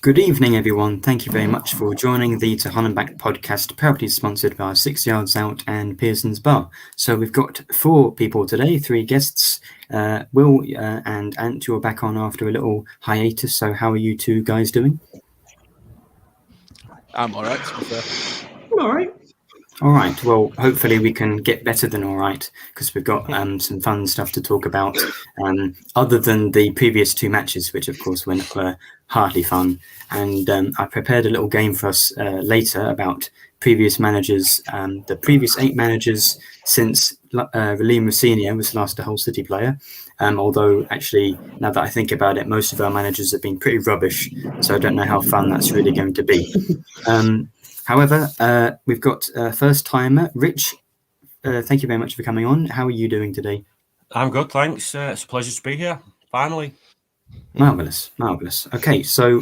Good evening, everyone. Thank you very much for joining the To Hull and Back podcast, proudly sponsored by 6 Yards Out and Pearson's Bar. So we've got 4 people today, 3 guests. Will and Ant, you're back on after a little hiatus. So how are you two guys doing? I'm all right, to be fair. All right. All right. Well, hopefully we can get better than all right, because we've got some fun stuff to talk about, other than the previous 2 matches, which of course were hardly fun. And I prepared a little game for us later about previous managers, the previous 8 managers since Liam Rosenior was last a Hull City player. Although actually, now that I think about it, most of our managers have been pretty rubbish, so I don't know how fun that's really going to be. However, we've got first timer, Rich. Thank you very much for coming on. How are you doing today? I'm good, thanks. It's a pleasure to be here, finally. Marvellous. Okay, so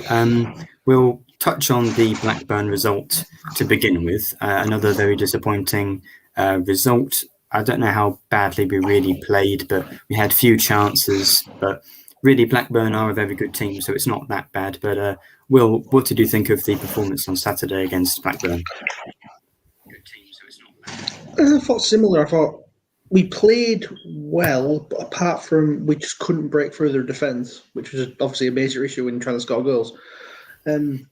we'll touch on the Blackburn result to begin with. Another very disappointing result. I don't know how badly we really played, but we had few chances. But really, Blackburn are a very good team, so it's not that bad. But Will, what did you think of the performance on Saturday against Blackburn? I thought similar. I thought we played well, but apart from we just couldn't break through their defence, which was obviously a major issue when trying to score goals. It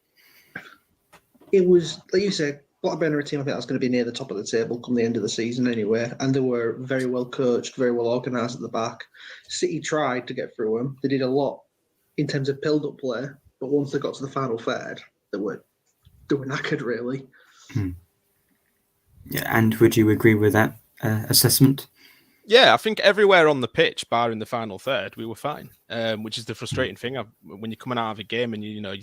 was, like you said, Blackburn are a team I think that's going to be near the top of the table come the end of the season anyway, and they were very well coached, very well organised at the back. City tried to get through them. They did a lot in terms of build-up play, but once they got to the final third, they were knackered, really. Yeah, and would you agree with that assessment? Yeah, I think everywhere on the pitch, barring the final third, we were fine, which is the frustrating thing. When you're coming out of a game and you're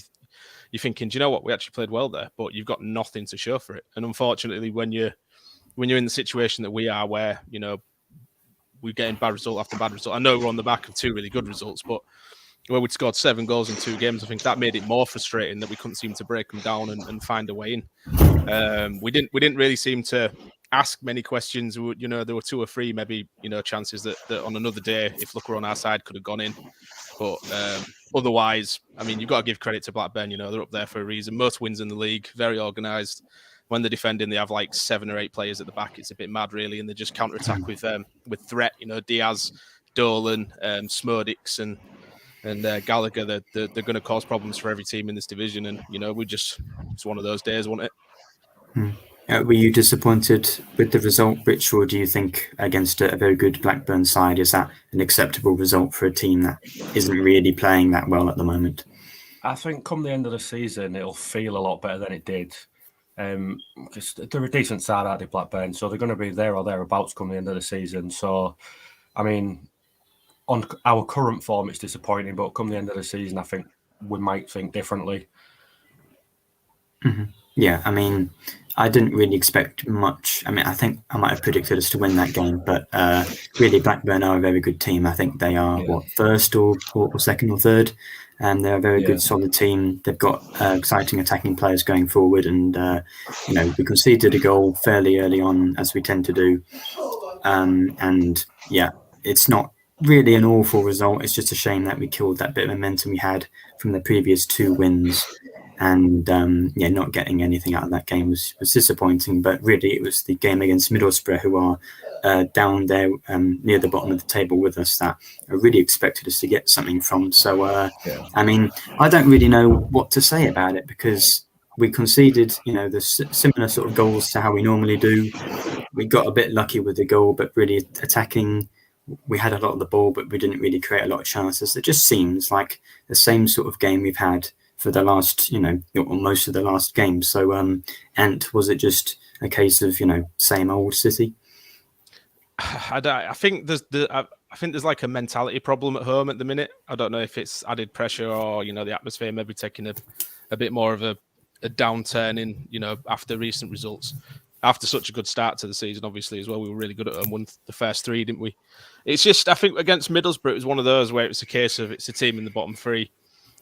thinking, do you know what, we actually played well there, but you've got nothing to show for it. And unfortunately, when you're in the situation that we are, where we're getting bad result after bad result. I know we're on the back of 2 really good results, but where we'd scored 7 goals in 2 games, I think that made it more frustrating that we couldn't seem to break them down and find a way in. We didn't really seem to ask many questions. There were 2 or 3 maybe chances that on another day, if luck were on our side, could have gone in. But otherwise, I mean, you've got to give credit to Blackburn. They're up there for a reason. Most wins in the league, very organised. When they're defending, they have like 7 or 8 players at the back. It's a bit mad, really, and they just counter attack with threat. Diaz, Dolan, Smodix, and Gallagher. They're going to cause problems for every team in this division, and it's one of those days, wasn't it? Were you disappointed with the result, Rich, or do you think against a very good Blackburn side, is that an acceptable result for a team that isn't really playing that well at the moment? I think come the end of the season, it'll feel a lot better than it did. Because they're a decent side, aren't they, Blackburn? So they're going to be there or thereabouts come the end of the season. So, I mean, on our current form, it's disappointing, but come the end of the season, I think we might think differently. Mm-hmm. Yeah, I mean, I didn't really expect much. I mean, I think I might have predicted us to win that game, but really, Blackburn are a very good team. I think they are, first or second or third, and they're a very good, solid team. They've got exciting attacking players going forward, and, we conceded a goal fairly early on, as we tend to do. And, yeah, it's not really an awful result. It's just a shame that we killed that bit of momentum we had from the previous 2 wins. And not getting anything out of that game was disappointing. But really, it was the game against Middlesbrough, who are down there near the bottom of the table with us, that I really expected us to get something from. So, I mean, I don't really know what to say about it, because we conceded, the similar sort of goals to how we normally do. We got a bit lucky with the goal, but really attacking, we had a lot of the ball, but we didn't really create a lot of chances. It just seems like the same sort of game we've had for the last, most of the last games. So, Ant, was it just a case of, same old City? I think there's like a mentality problem at home at the minute. I don't know if it's added pressure or, the atmosphere maybe taking a bit more of a downturn in, after recent results. after such a good start to the season, obviously, as well. We were really good at them, won the first 3, didn't we? It's just, I think against Middlesbrough, it was one of those where it's a case of it's a team in the bottom 3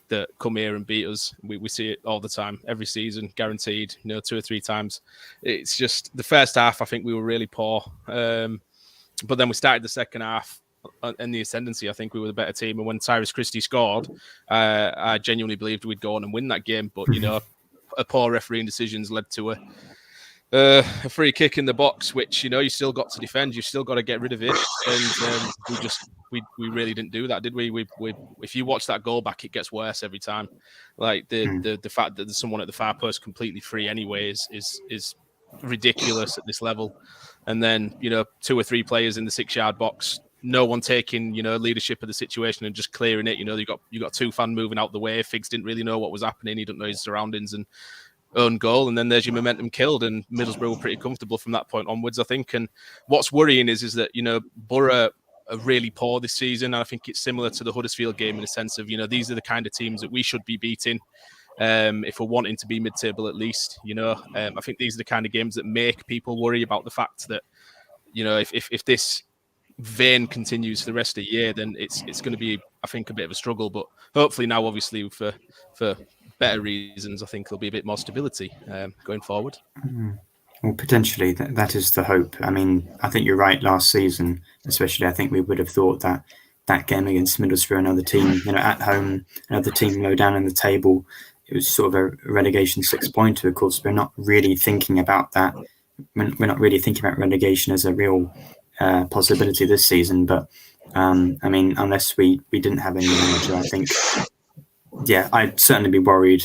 that come here and beat us. We see it all the time, every season, guaranteed, 2 or 3 times. It's just the first half, I think we were really poor. But then we started the second half in the ascendancy. I think we were the better team. And when Cyrus Christie scored, I genuinely believed we'd go on and win that game. But, a poor refereeing decisions led to a free kick in the box, which, you still got to defend. You've still got to get rid of it. And we really didn't do that, did we? If you watch that goal back, it gets worse every time. Like the fact that there's someone at the far post completely free anyway is ridiculous at this level. And then, 2 or 3 players in the 6-yard box, no one taking, leadership of the situation and just clearing it. You got Tufan moving out the way. Figs didn't really know what was happening. He didn't know his surroundings and own goal. And then there's your momentum killed. And Middlesbrough were pretty comfortable from that point onwards, I think. And what's worrying is that, Boro are really poor this season. And I think it's similar to the Huddersfield game in the sense of, these are the kind of teams that we should be beating. If we're wanting to be mid-table at least, I think these are the kind of games that make people worry about the fact that, if this vein continues for the rest of the year, then it's going to be, I think, a bit of a struggle. But hopefully now, obviously, for better reasons, I think there'll be a bit more stability going forward. Well, potentially, that is the hope. I mean, I think you're right. Last season, especially, I think we would have thought that game against Middlesbrough, another team, at home, another team low down in the table, it was sort of a relegation 6-pointer. Of course, we're not really thinking about that. We're not really thinking about relegation as a real possibility this season. But I mean, unless we didn't have any manager, I think, I'd certainly be worried.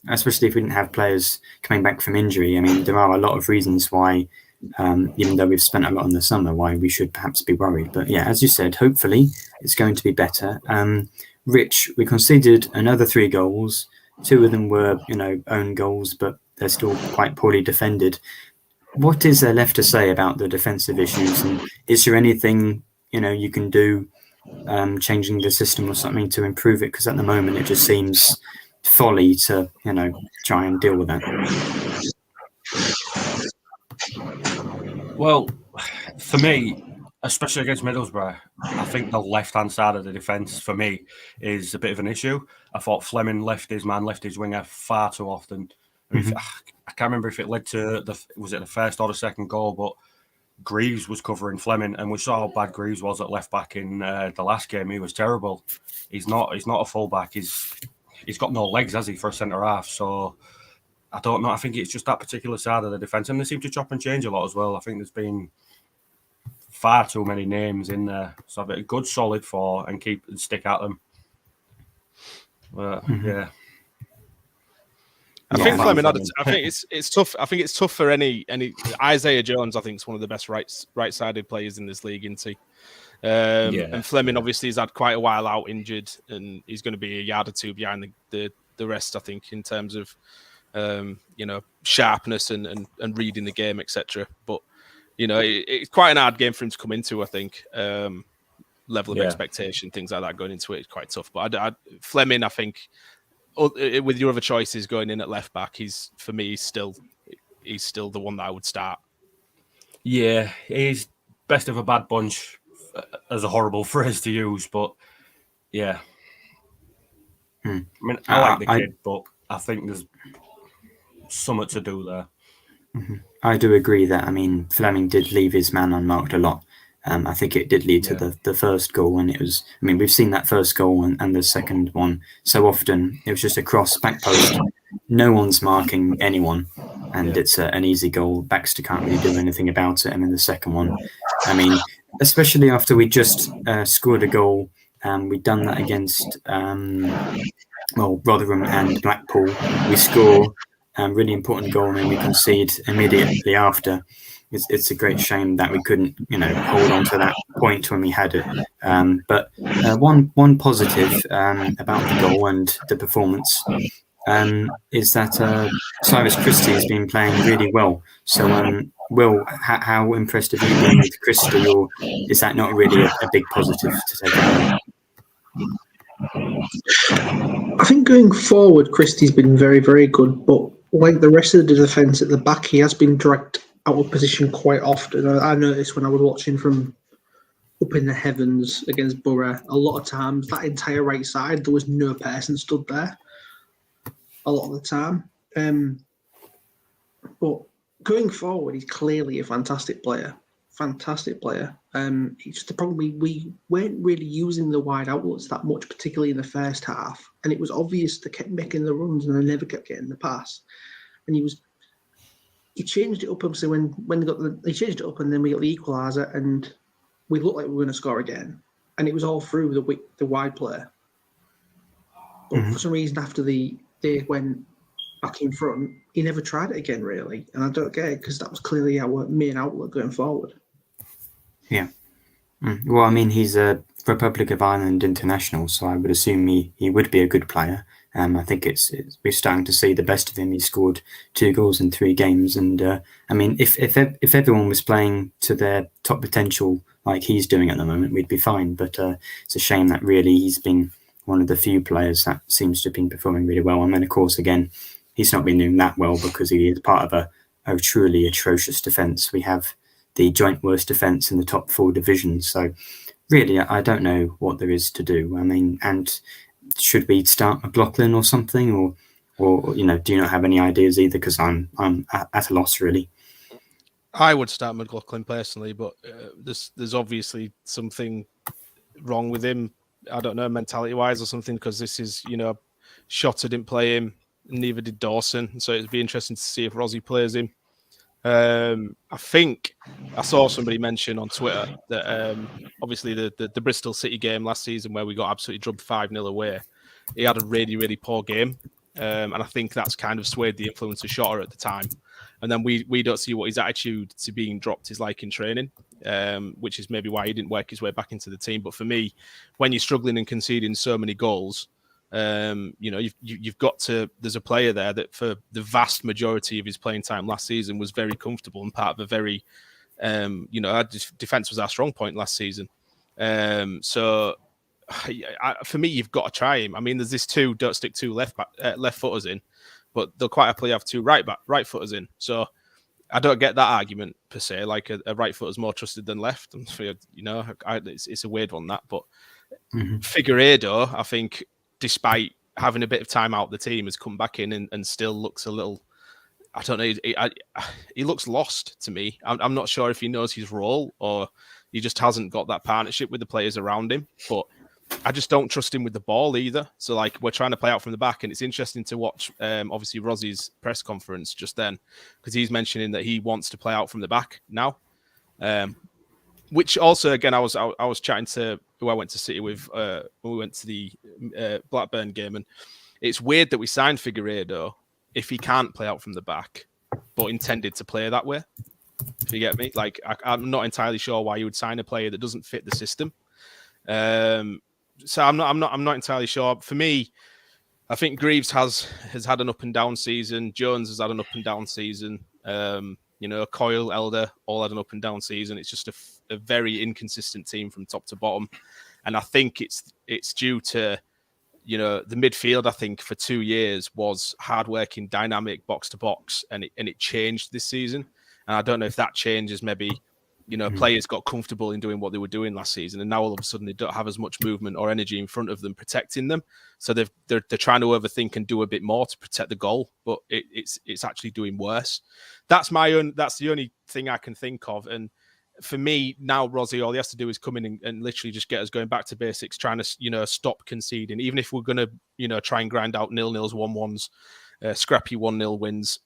Especially if we didn't have players coming back from injury. I mean, there are a lot of reasons why, even though we've spent a lot in the summer, why we should perhaps be worried. But as you said, hopefully it's going to be better. Rich, we conceded another 3 goals. 2 of them were, own goals, but they're still quite poorly defended. What is there left to say about the defensive issues? And is there anything, you can do, changing the system or something to improve it? Because at the moment it just seems folly to, try and deal with that. Well, for me, especially against Middlesbrough, I think the left-hand side of the defence, for me, is a bit of an issue. I thought Fleming left his winger far too often. Mm-hmm. I can't remember if it led to was it the first or the second goal, but Greaves was covering Fleming, and we saw how bad Greaves was at left back in the last game. He was terrible. He's not a full-back. He's got no legs, has he, for a centre half? So I don't know. I think it's just that particular side of the defence, and they seem to chop and change a lot as well. I think there's been far too many names in there. So a good solid 4 and stick at them. I think Fleming. I think it's tough. I think it's tough for any. Isaiah Jones, I think, is one of the best right-sided players in this league, isn't he? And Fleming obviously has had quite a while out injured, and he's going to be a yard or 2 behind the rest, I think, in terms of sharpness and reading the game, etc. But it's quite an hard game for him to come into. I think level of expectation, things like that going into it is quite tough. But Fleming, I think, with your other choices going in at left back, he's still the one that I would start. Yeah, he's best of a bad bunch, as a horrible phrase to use, but I mean, I like the kid, but I think there's something to do there. Mm-hmm. I do agree that, I mean, Fleming did leave his man unmarked a lot. I think it did lead to the first goal, and it was, I mean, we've seen that first goal and the second one so often. It was just a cross back post. No one's marking anyone, and it's an easy goal. Baxter can't really do anything about it. And then the second one, I mean, especially after we just scored a goal, we'd done that against Rotherham and Blackpool. We score a really important goal, and then we concede immediately after. It's a great shame that we couldn't, hold on to that point when we had it. But one positive about the goal and the performance is that Cyrus Christie has been playing really well. So, Will, how impressed have you been with Christie, or is that not really a big positive to take away? I think going forward, Christie's been very, very good, but like the rest of the defence at the back, he has been dragged out of position quite often. I noticed when I was watching from up in the heavens against Boro, a lot of times that entire right side, there was no person stood there a lot of the time. But going forward, he's clearly a fantastic player. Fantastic player. It's just the problem we weren't really using the wide outlets that much, particularly in the first half. And it was obvious they kept making the runs and they never kept getting the pass. And he changed it up obviously when he changed it up and then we got the equaliser and we looked like we were going to score again. And it was all through the wide player. But for some reason after they went back in front, he never tried it again, really. And I don't get it because that was clearly our main outlet going forward. Yeah. Well, I mean, he's a Republic of Ireland international, so I would assume he would be a good player. I think we're starting to see the best of him. He scored 2 goals in 3 games, and I mean, if everyone was playing to their top potential like he's doing at the moment, we'd be fine. But it's a shame that really he's been one of the few players that seems to have been performing really well. And then, of course, again, he's not been doing that well because he is part of a truly atrocious defence. We have the joint worst defence in the top 4 divisions. So really, I don't know what there is to do. I mean, and should we start McLaughlin or something, or do you not have any ideas either? Because I'm at a loss really. I would start McLaughlin personally, but there's obviously something wrong with him. I don't know, mentality wise or something. Because this is Shotter didn't play him, neither did Dawson. So it'd be interesting to see if Rossi plays him. I think I saw somebody mention on Twitter that obviously the Bristol City game last season where we got absolutely drubbed 5-0 away, he had a really, really poor game. And I think that's kind of swayed the influence of Shotter at the time. And then we don't see what his attitude to being dropped is like in training, which is maybe why he didn't work his way back into the team. But for me, when you're struggling and conceding so many goals, you've got to. There's a player there that for the vast majority of his playing time last season was very comfortable and part of a very, our defense was our strong point last season. So for me, you've got to try him. I mean, there's this don't stick 2 left footers in, but they'll quite happily have 2 right footers in. So I don't get that argument per se. Like a right footer's more trusted than left. It's a weird one that, but Figueiredo, I think, despite having a bit of time out the team, has come back in and still looks a little, I don't know, he looks lost to me. I'm not sure if he knows his role or he just hasn't got that partnership with the players around him. But I just don't trust him with the ball either. So, like, we're trying to play out from the back, and it's interesting to watch, obviously, Rossi's press conference just then, because he's mentioning that he wants to play out from the back now. Which also, again, I was chatting to who I went to City with when we went to the Blackburn game, and it's weird that we signed Figueiredo if he can't play out from the back, but intended to play that way. If you get me, like I'm not entirely sure why you would sign a player that doesn't fit the system. So I'm not entirely sure. For me, I think Greaves has had an up and down season. Jones has had an up and down season. Coyle, Elder, all had an up and down season. It's just a very inconsistent team from top to bottom. And I think it's due to, the midfield, I think, for 2 years was hardworking, dynamic, box to box, and it changed this season. And I don't know if that changes maybe, players got comfortable in doing what they were doing last season, and now all of a sudden they don't have as much movement or energy in front of them protecting them. So they're trying to overthink and do a bit more to protect the goal, but it's actually doing worse. That's the only thing I can think of. And for me now, Rossi, all he has to do is come in and literally just get us going back to basics, trying to stop conceding. Even if we're going to try and grind out 0-0s, 1-1s, scrappy 1-0 wins.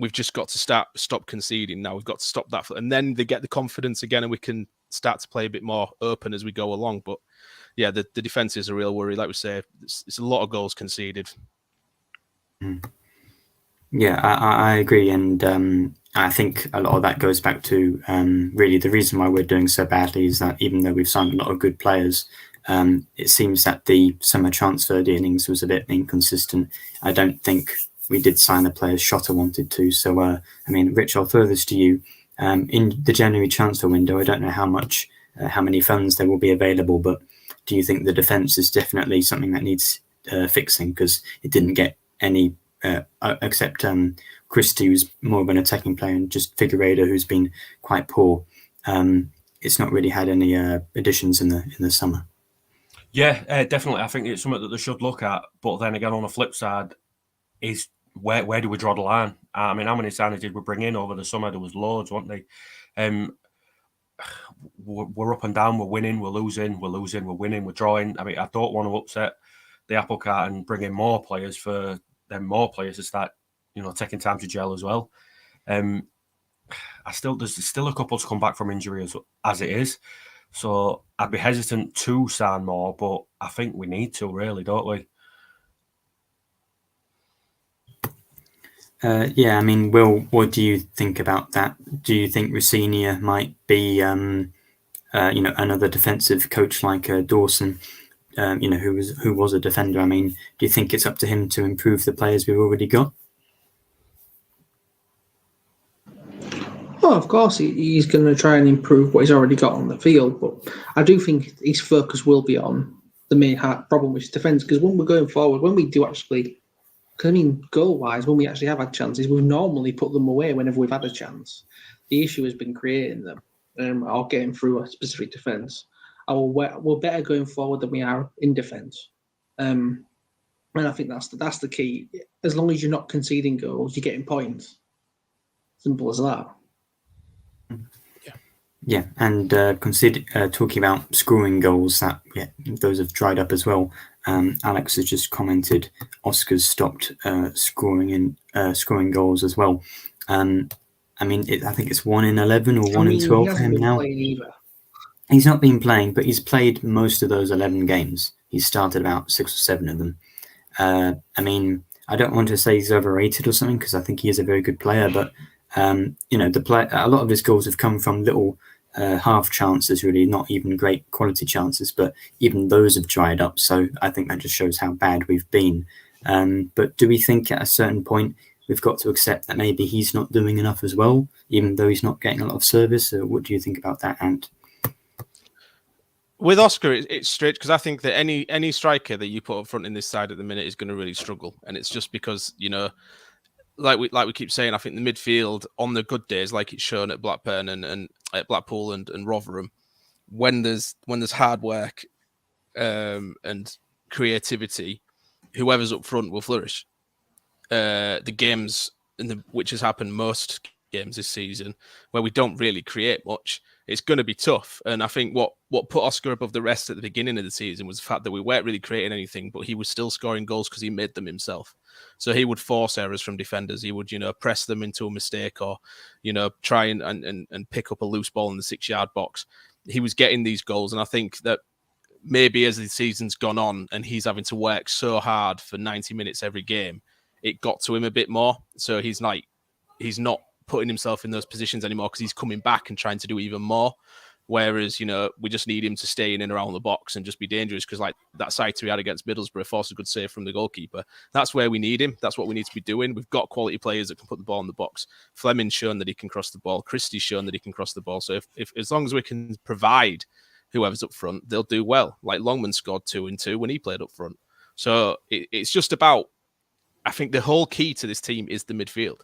We've just got to stop conceding now. We've got to stop that. And then they get the confidence again and we can start to play a bit more open as we go along. But yeah, the defence is a real worry. Like we say, it's a lot of goals conceded. Yeah, I agree. And I think a lot of that goes back to really the reason why we're doing so badly is that even though we've signed a lot of good players, it seems that the summer transfer dealings was a bit inconsistent. I don't think we did sign the players Shotter wanted to. So, I mean, Rich, I'll throw this to you. In the January transfer window, I don't know how many funds there will be available, but do you think the defence is definitely something that needs fixing because it didn't get any except Christie, who's more of an attacking player, and just Figueiredo, who's been quite poor. It's not really had any additions in the summer. Yeah, definitely. I think it's something that they should look at. But then again, on the flip side, is where do we draw the line? I mean, how many signings did we bring in over the summer? There was loads, weren't they? We're up and down. We're winning. We're losing. We're losing. We're winning. We're drawing. I mean, I don't want to upset the apple cart and bring in more players for them more players to start, taking time to gel as well. There's still a couple to come back from injury as it is. So I'd be hesitant to sign more, but I think we need to, really, don't we? Yeah, I mean, Will, what do you think about that? Do you think Rosenior might be, another defensive coach like Dawson, who was a defender? I mean, do you think it's up to him to improve the players we've already got? Oh, of course, he's going to try and improve what he's already got on the field, but I do think his focus will be on the main problem, which is defence. Because when we're going forward, when we do actually, goal-wise, when we actually have had chances, we've normally put them away whenever we've had a chance. The issue has been creating them or getting through a specific defence. We're better going forward than we are in defence, and I think that's the key. As long as you're not conceding goals, you're getting points. Simple as that. Yeah, and talking about scoring goals, those have dried up as well. Alex has just commented Oscar's stopped scoring goals as well. I think it's 1 in 11 or 1 in 12 for him now. He's not been playing, but he's played most of those 11 games. He's started about 6 or 7 of them. I don't want to say he's overrated or something, because I think he is a very good player, but a lot of his goals have come from little half chances, really, not even great quality chances, but even those have dried up. So I think that just shows how bad we've been. But do we think at a certain point we've got to accept that maybe he's not doing enough as well, even though he's not getting a lot of service? What do you think about that, Ant? With Oscar, it's straight, because I think that any striker that you put up front in this side at the minute is going to really struggle, and it's just because like we keep saying, I think the midfield on the good days, like it's shown at Blackburn and at Blackpool and Rotherham, when there's hard work and creativity, whoever's up front will flourish. The games which has happened most games this season, where we don't really create much, it's going to be tough. And I think what put Oscar above the rest at the beginning of the season was the fact that we weren't really creating anything, but he was still scoring goals because he made them himself. So he would force errors from defenders. He would, press them into a mistake, or, try and pick up a loose ball in the 6-yard box. He was getting these goals. And I think that maybe as the season's gone on and he's having to work so hard for 90 minutes every game, it got to him a bit more. So he's not putting himself in those positions anymore, because he's coming back and trying to do even more. Whereas, we just need him to stay in and around the box and just be dangerous, because like that sight we had against Middlesbrough forced a good save from the goalkeeper. That's where we need him. That's what we need to be doing. We've got quality players that can put the ball in the box. Fleming's shown that he can cross the ball. Christie's shown that he can cross the ball. So if as long as we can provide whoever's up front, they'll do well. Like Longman scored 2 and 2 when he played up front. So it's just about, I think the whole key to this team is the midfield.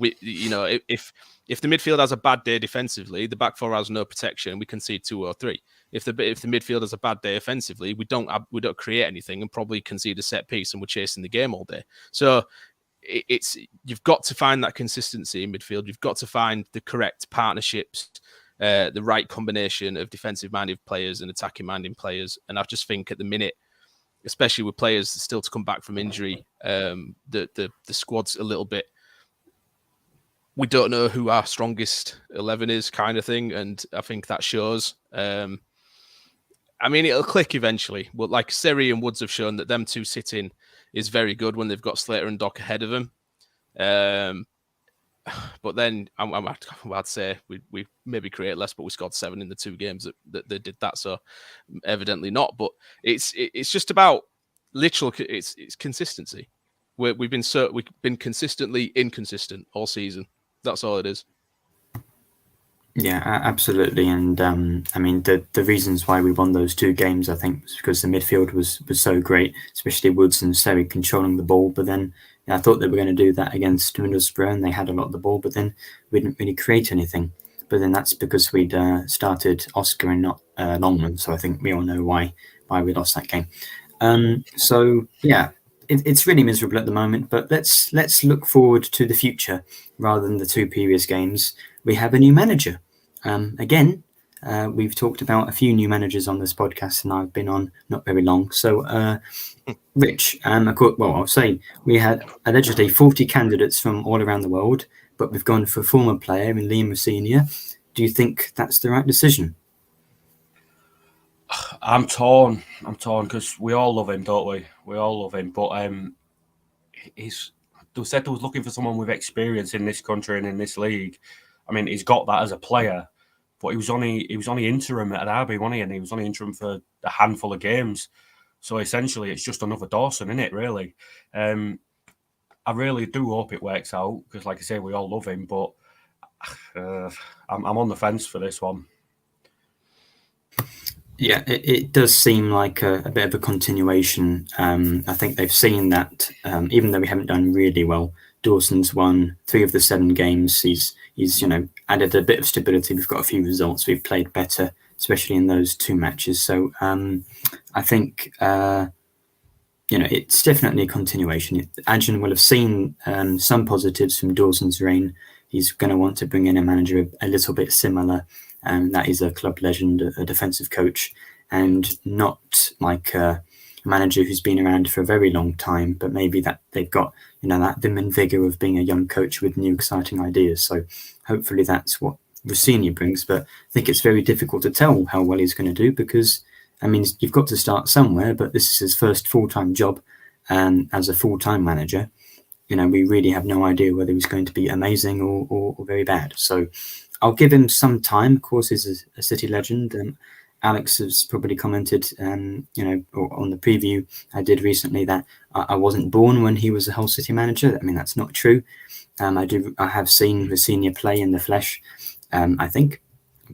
If the midfield has a bad day defensively, the back four has no protection, we concede 2 or 3. If the midfield has a bad day offensively, we don't create anything and probably concede a set piece, and we're chasing the game all day. So you've got to find that consistency in midfield. You've got to find the correct partnerships, the right combination of defensive-minded players and attacking-minded players. And I just think at the minute, especially with players still to come back from injury, the squad's a little bit. We don't know who our strongest 11 is, kind of thing, and I think that shows. It'll click eventually, but like Seri and Woods have shown that them two sitting is very good when they've got Slater and Dock ahead of them. But then I'd say we maybe create less, but we scored 7 in the 2 games that they did that, so evidently not. But it's just about it's consistency. We've been consistently inconsistent all season. That's all it is. Yeah, absolutely. And the reasons why we won those 2 games, I think, was because the midfield was so great, especially Woods and Seri controlling the ball. But then I thought they were going to do that against Middlesbrough, and they had a lot of the ball, but then we didn't really create anything. But then that's because we'd started Oscar and not Longman, so I think we all know why we lost that game. So yeah, it's really miserable at the moment. But let's look forward to the future rather than the 2 previous games. We have a new manager. Again, we've talked about a few new managers on this podcast, and I've been on not very long. So, Rich, I'll say we had allegedly 40 candidates from all around the world, but we've gone for a former player in Liam Rosenior. Do you think that's the right decision? I'm torn because we all love him, don't we? We all love him, but they said they was looking for someone with experience in this country and in this league. I mean, he's got that as a player, but he was only interim at Derby, wasn't he? And he was only interim for a handful of games. So essentially, it's just another Dawson, isn't it? Really, I really do hope it works out because, like I say, we all love him. But I'm on the fence for this one. Yeah, it does seem like a bit of a continuation. I think they've seen that even though we haven't done really well, Dawson's won 3 of the 7 games. He's added a bit of stability. We've got a few results. We've played better, especially in those 2 matches. So I think it's definitely a continuation. Adjan will have seen some positives from Dawson's reign. He's going to want to bring in a manager a little bit similar. That is a club legend, a defensive coach, and not like a manager who's been around for a very long time, but maybe that they've got that vim and vigor of being a young coach with new exciting ideas. So hopefully that's what Rosenior brings. But I think it's very difficult to tell how well he's going to do because you've got to start somewhere. But this is his first full-time job as a full-time manager. We really have no idea whether he's going to be amazing or very bad. So I'll give him some time. Of course, he's a City legend. Alex has probably commented, on the preview I did recently that I wasn't born when he was a Hull City manager. I mean, that's not true. I have seen Rosenior play in the flesh, I think.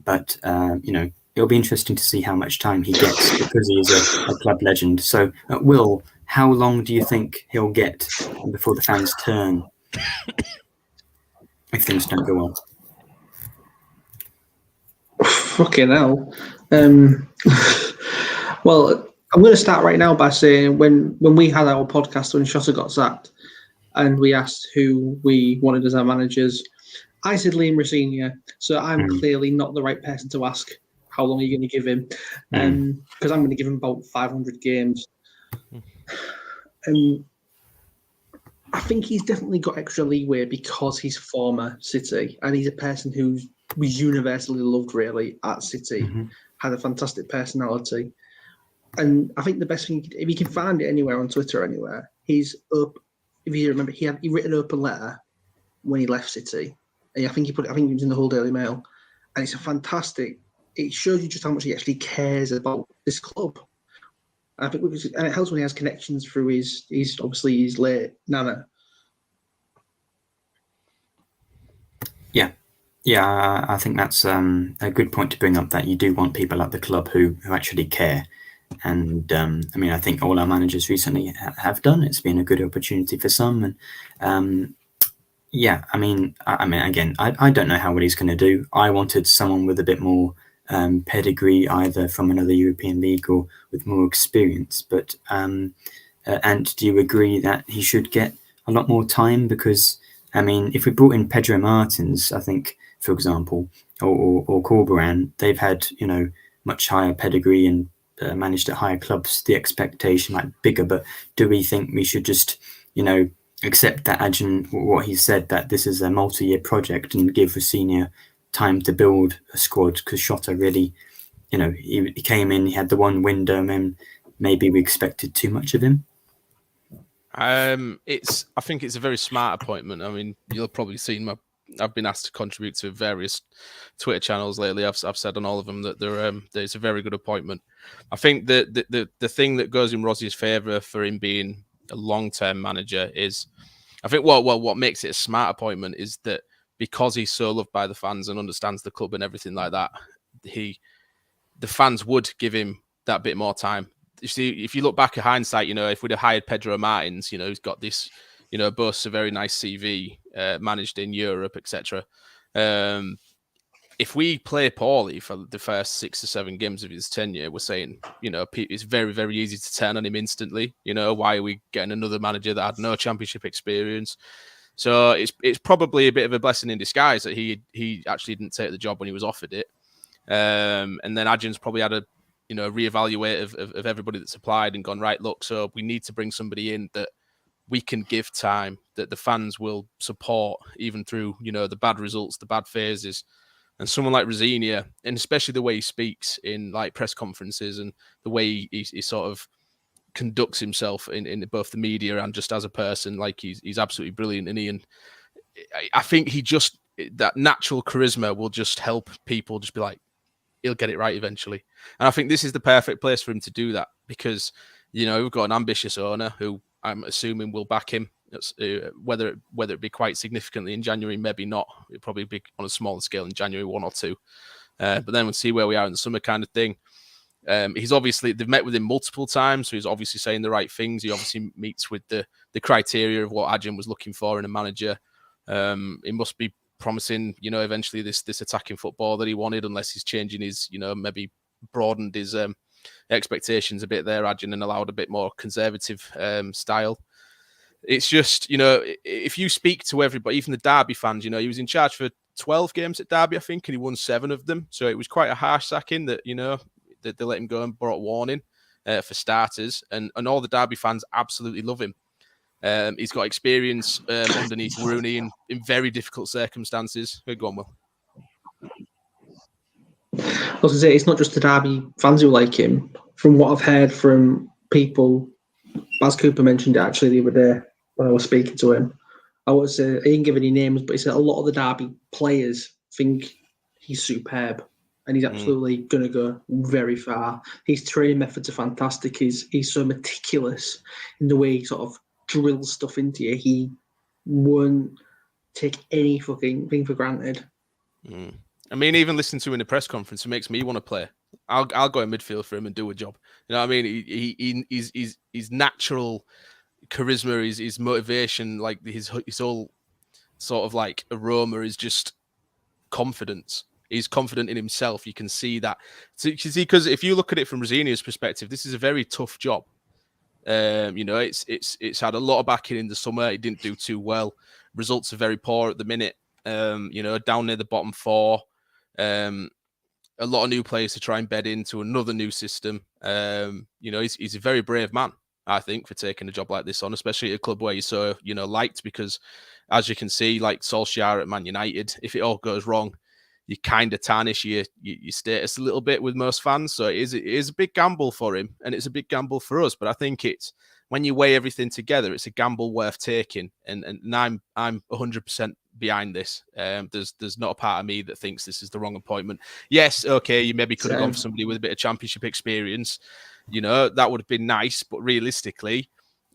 But, it'll be interesting to see how much time he gets because he is a club legend. So, Will, how long do you think he'll get before the fans turn if things don't go well? Fucking hell. Well, I'm going to start right now by saying when we had our podcast when Shota got sacked and we asked who we wanted as our managers, I said Liam Rosenior. So I'm clearly not the right person to ask how long are you going to give him because I'm going to give him about 500 games. I think he's definitely got extra leeway because he's former City and he's a person who was universally loved really at City, had a fantastic personality. And I think the best thing, if you can find it anywhere on Twitter, anywhere, he's up. If you remember, he written an open letter when he left City. And I think it was in the Hull Daily Mail. And it's a fantastic, it shows you just how much he actually cares about this club. I think, and it helps when he has connections through his late nana. Yeah, I think that's a good point to bring up, that you do want people at the club who actually care. And I think all our managers recently have done. It's been a good opportunity for some. And again, I don't know how what he's going to do. I wanted someone with a bit more pedigree, either from another European league or with more experience. But and do you agree that he should get a lot more time? Because if we brought in Pedro Martins, I think, for example, or Corberan, they've had much higher pedigree and managed at higher clubs. The expectation bigger. But do we think we should just accept that Adjan, what he said, that this is a multi-year project, and give Rosenior time to build a squad? Because Shota really, he came in, he had the one window, and then maybe we expected too much of him. I think it's a very smart appointment. You'll have probably seen I've been asked to contribute to various Twitter channels lately. I've said on all of them that it's a very good appointment. I think that the thing that goes in Rossier's favour for him being a long-term manager is, I think what makes it a smart appointment is that because he's so loved by the fans and understands the club and everything like that, the fans would give him that bit more time. You see, if you look back at hindsight, if we'd have hired Pedro Martins, he's got this you know, boasts a very nice CV, managed in Europe, etc. If we play poorly for the first 6 or 7 games of his tenure, we're saying, you know, it's very, very easy to turn on him instantly. You know, why are we getting another manager that had no championship experience? So it's probably a bit of a blessing in disguise that he actually didn't take the job when he was offered it. And then Adrian's probably had a, you know, reevaluate of everybody that's applied and gone, right, look, so we need to bring somebody in that we can give time, that the fans will support even through, you know, the bad results, the bad phases. And someone like Rosenior, and especially the way he speaks in like press conferences and the way he sort of conducts himself in both the media and just as a person, like he's absolutely brilliant. And I think that natural charisma will just help people just be like, he'll get it right eventually. And I think this is the perfect place for him to do that because, you know, we've got an ambitious owner who I'm assuming will back him. Whether it be quite significantly in January, maybe not. It'll probably be on a smaller scale in January, 1 or 2. But then we'll see where we are in the summer kind of thing. They've met with him multiple times, so he's obviously saying the right things. He obviously meets with the criteria of what Adrian was looking for in a manager. It must be promising, you know, eventually this attacking football that he wanted, unless he's changing his, you know, maybe broadened his expectations a bit there, Adrian, and allowed a bit more conservative style. It's just, you know, if you speak to everybody, even the Derby fans, you know, he was in charge for 12 games at Derby, I think, and he won 7 of them. So it was quite a harsh sacking that, you know, that they let him go and brought warning for starters. And all the Derby fans absolutely love him. He's got experience underneath Rooney in very difficult circumstances. Go on, Will. I was going to say, it's not just the Derby fans who like him. From what I've heard from people, Baz Cooper mentioned it actually the other day when I was speaking to him. I didn't give any names, but he said a lot of the Derby players think he's superb and he's absolutely going to go very far. His training methods are fantastic. He's so meticulous in the way he sort of drills stuff into you. He won't take any fucking thing for granted. I mean, even listening to him in the press conference, it makes me want to play. I'll go in midfield for him and do a job. You know what I mean? His natural charisma, his motivation, like his whole sort of like aroma is just confidence. He's confident in himself. You can see that. So you see, because if you look at it from Rosenior's perspective, this is a very tough job. You know, it's had a lot of backing in the summer. It didn't do too well. Results are very poor at the minute. You know, down near the bottom 4. A lot of new players to try and bed into another new system. You know, he's a very brave man, I think, for taking a job like this on, especially at a club where you're so, you know, liked, because as you can see, like Solskjaer at Man United, if it all goes wrong, you kind of tarnish your status a little bit with most fans. So it is a big gamble for him, and it's a big gamble for us. But I think it's, when you weigh everything together, it's a gamble worth taking. And I'm 100% behind this. There's not a part of me that thinks this is the wrong appointment. Yes, okay, you maybe could have gone for somebody with a bit of championship experience. You know, that would have been nice. But realistically,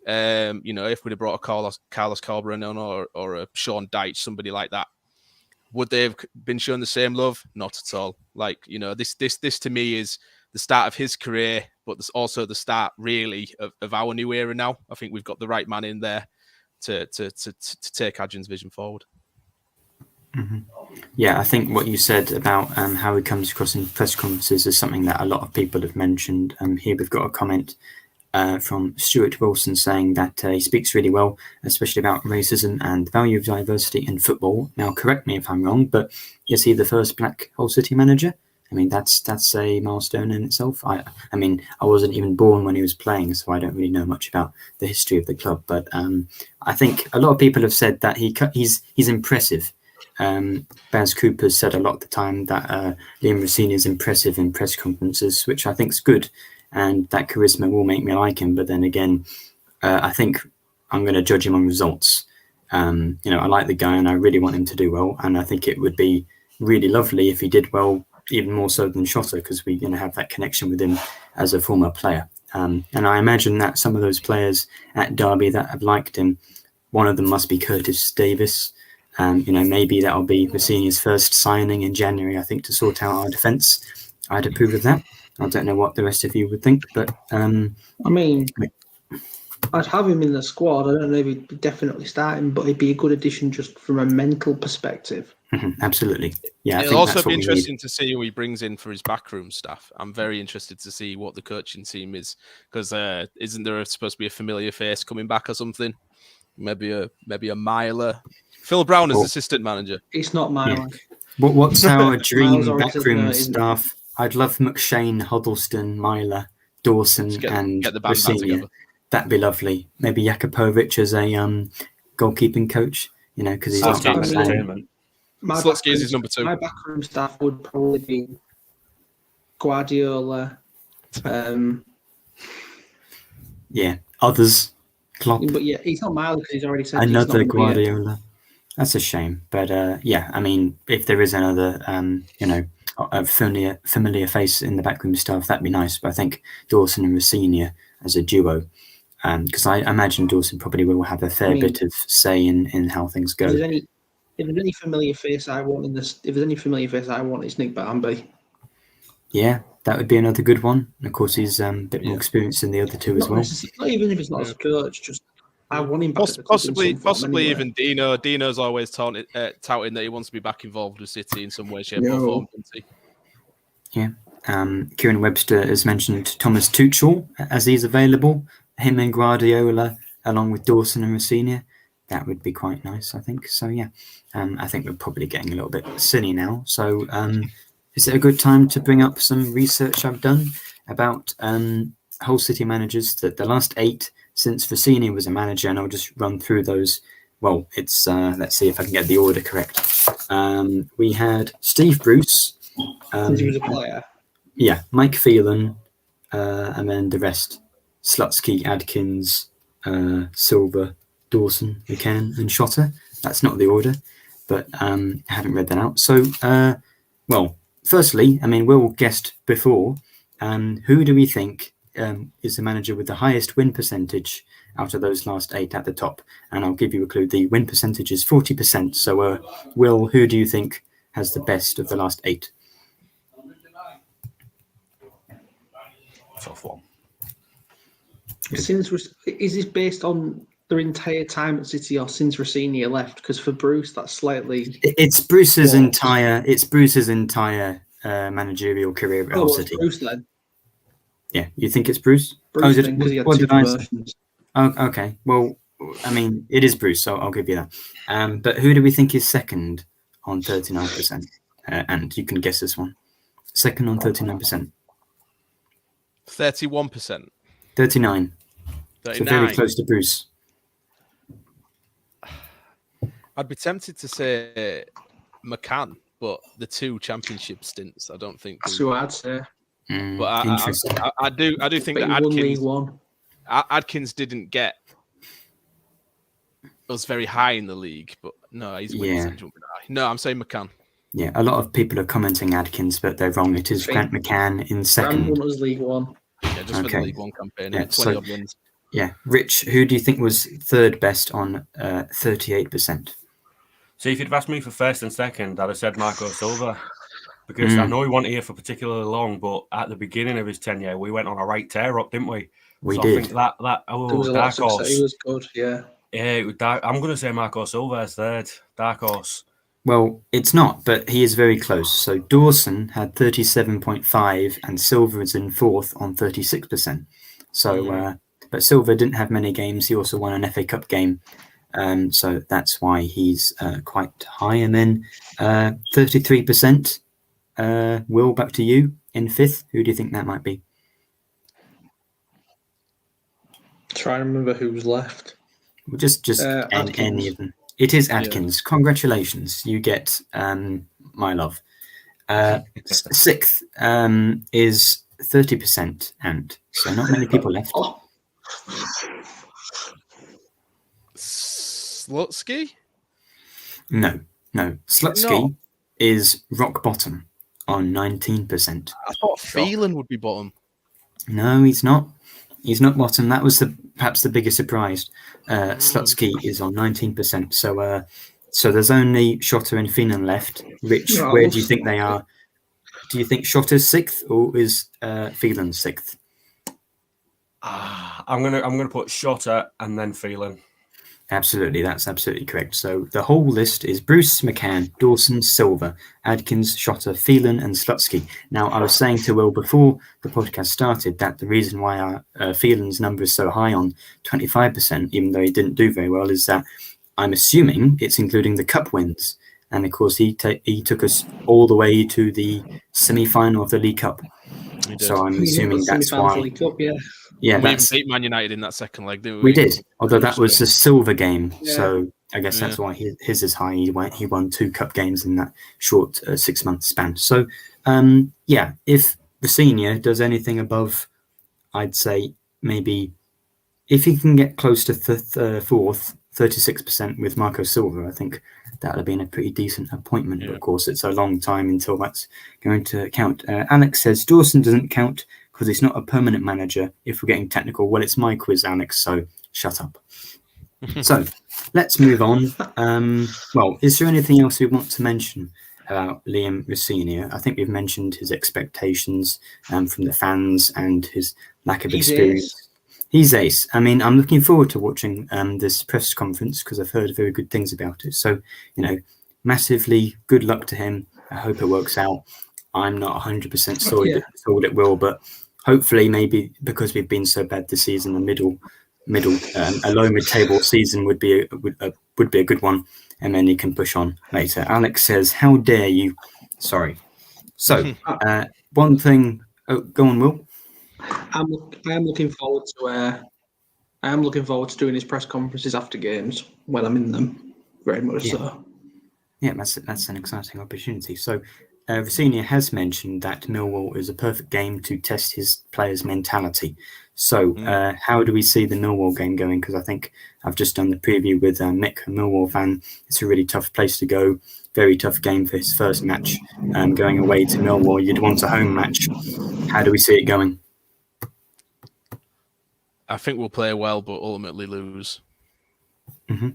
you know, if we'd have brought a Carlos Corberán on or a Sean Dyche, somebody like that, would they have been shown the same love? Not at all. Like, you know, this to me is the start of his career, but there's also the start really of our new era now. I think we've got the right man in there to take Adrian's vision forward. Mm-hmm. Yeah, I think what you said about how he comes across in press conferences is something that a lot of people have mentioned. Here we've got a comment from Stuart Wilson saying that he speaks really well, especially about racism and the value of diversity in football. Now, correct me if I'm wrong, but is he the first black Hull City manager? I mean, that's a milestone in itself. I mean, I wasn't even born when he was playing, so I don't really know much about the history of the club. But I think a lot of people have said that he's impressive. Baz Cooper said a lot of the time that Liam Rosenior is impressive in press conferences, which I think is good, and that charisma will make me like him. But then again, I think I'm going to judge him on results. You know, I like the guy and I really want him to do well, and I think it would be really lovely if he did well, even more so than Shota, because we're going to have that connection with him as a former player. And I imagine that some of those players at Derby that have liked him, one of them must be Curtis Davis. You know, maybe that'll be Rosenior's first signing in January, I think, to sort out our defence. I'd approve of that. I don't know what the rest of you would think, but I mean, I'd have him in the squad. I don't know if he'd be definitely starting, but he'd be a good addition just from a mental perspective. Absolutely. Yeah, I It'll think also that's be what we need. interesting to see who he brings in for his backroom staff. I'm very interested to see what the coaching team is, because isn't there supposed to be a familiar face coming back or something? Maybe a Myler. Phil Brown as assistant manager. It's not Myler. What's our dream Miles already said backroom no, isn't it? staff? I'd love McShane, Huddleston, Myler, Dawson, and get the band back Rosenior. together. That'd be lovely. Maybe Jakupovic as a goalkeeping coach, because he's not That's been playing. entertainment. Slutsky is his number 2. My backroom staff would probably be Guardiola. Yeah, others. Klopp. But yeah, he's not Myler because he's already said Another he's not gonna be Guardiola. That's a shame. But yeah, I mean, if there is another, a familiar face in the backroom staff, that'd be nice. But I think Dawson and Rosenior as a duo, because I imagine Dawson probably will have a fair bit of say in how things go. If there's any familiar face I want it's Nick Barmby. Yeah, that would be another good one. And of course, he's a bit more experienced than the other two as well. Not even if it's not as a coach, just I want him back. Possibly even Dino. Dino's always touting that he wants to be back involved with City in some way, shape, or form. Yeah. Kieran Webster has mentioned Thomas Tuchel as he's available. Him and Guardiola, along with Dawson and Rosenior. That would be quite nice, I think. So, yeah, I think we're probably getting a little bit silly now. So, is it a good time to bring up some research I've done about Hull City managers, that the last 8 since Rosenior was a manager, and I'll just run through those. Well, it's let's see if I can get the order correct. We had Steve Bruce. Since he was a player. Yeah, Mike Phelan, and then the rest. Slutsky, Adkins, Silver, Dawson, McCann, and Shotter. That's not the order, but I haven't read that out. So, well, firstly, I mean, Will guessed before. Who do we think is the manager with the highest win percentage out of those last 8 at the top? And I'll give you a clue. The win percentage is 40%. So, Will, who do you think has the best of the last 8? Tough one. Is this based on their entire time at City or since Rosenior left? Because for Bruce, that's slightly. It's Bruce's entire. It's Bruce's entire managerial career at Hull City. Bruce then. Yeah, you think it's Bruce? Bruce then, because he had 2 promotions. Oh, okay. Well, I mean, it is Bruce, so I'll give you that. But who do we think is second on 39%? And you can guess this one. Second on 39%. 31%. 39. So very close to Bruce. I'd be tempted to say McCann, but the 2 championship stints, I don't think. That's who I'd say. But Interesting. I do think that Adkins didn't get us very high in the league, but no, he's winning. No, I'm saying McCann. Yeah, a lot of people are commenting Adkins, but they're wrong. It is Grant McCann in second. Grant won us League One. Yeah, just for the League One campaign. Yeah, 20 odd wins. Yeah, Rich, who do you think was third best on 38%? See, if you'd asked me for first and second, I'd have said Marco Silva. Because I know he wasn't here for particularly long, but at the beginning of his tenure, we went on a right tear up, didn't we? We did. I think that was a dark horse. He was good, yeah. Yeah, I'm going to say Marco Silva is third. Dark horse. Well, it's not, but he is very close. So Dawson had 37.5 and Silva is in fourth on 36%. So, but Silva didn't have many games. He also won an FA Cup game. So that's why he's quite high. And then 33%. Will, back to you in fifth. Who do you think that might be? Try and remember who's left. Well, just any of them. It is Adkins. Yeah. Congratulations. You get my love. Sixth is 30%, and so not many people left. Slutsky? No. Slutsky is rock bottom on 19%. I thought Phelan would be bottom. No, he's not. He's not bottom. That was perhaps the biggest surprise. Slutsky is on 19%. So there's only Shotter and Phelan left. Rich, where do you think they are? Do you think Shotter's sixth or is Phelan sixth? I I'm gonna put Shota and then Phelan. Absolutely, that's absolutely correct. So the whole list is Bruce, McCann, Dawson, Silver, Adkins, Shotter, Phelan, and Slutsky. Now, I was saying to Will before the podcast started that the reason why our Phelan's number is so high on 25%, even though he didn't do very well, is that I'm assuming it's including the cup wins. And of course, he took us all the way to the semi-final of the League Cup. So I'm assuming that's why. League Cup, yeah. Yeah, we even beat Man United in that second leg, didn't we? We did, although that was a silver game. Yeah. So I guess that's why his is high. He won 2 cup games in that short 6-month span. So if Rosenior does anything above, I'd say maybe if he can get close to fourth, 36% with Marco Silva, I think that would have been a pretty decent appointment. But of course, it's a long time until that's going to count. Alex says Dawson doesn't count because he's not a permanent manager. If we're getting technical, well, it's my quiz, Alex, so shut up. So let's move on. Well, is there anything else we want to mention about Liam Rosenior? I think we've mentioned his expectations from the fans and his lack of experience. He's ace. I mean, I'm looking forward to watching this press conference because I've heard very good things about it. So, massively good luck to him. I hope it works out. I'm not 100% sold it will, but hopefully, maybe because we've been so bad this season, a low mid-table season would be a good one, and then he can push on later. Alex says, "How dare you?" Sorry. So, one thing. Oh, go on, Will. I am looking forward to doing his press conferences after games when I'm in them. Very much so. Yeah, that's an exciting opportunity. So, Rosenior has mentioned that Millwall is a perfect game to test his players' mentality. So, how do we see the Millwall game going? Because I think I've just done the preview with Mick, a Millwall fan. It's a really tough place to go. Very tough game for his first match. Going away to Millwall, you'd want a home match. How do we see it going? I think we'll play well, but ultimately lose. Mm-hmm.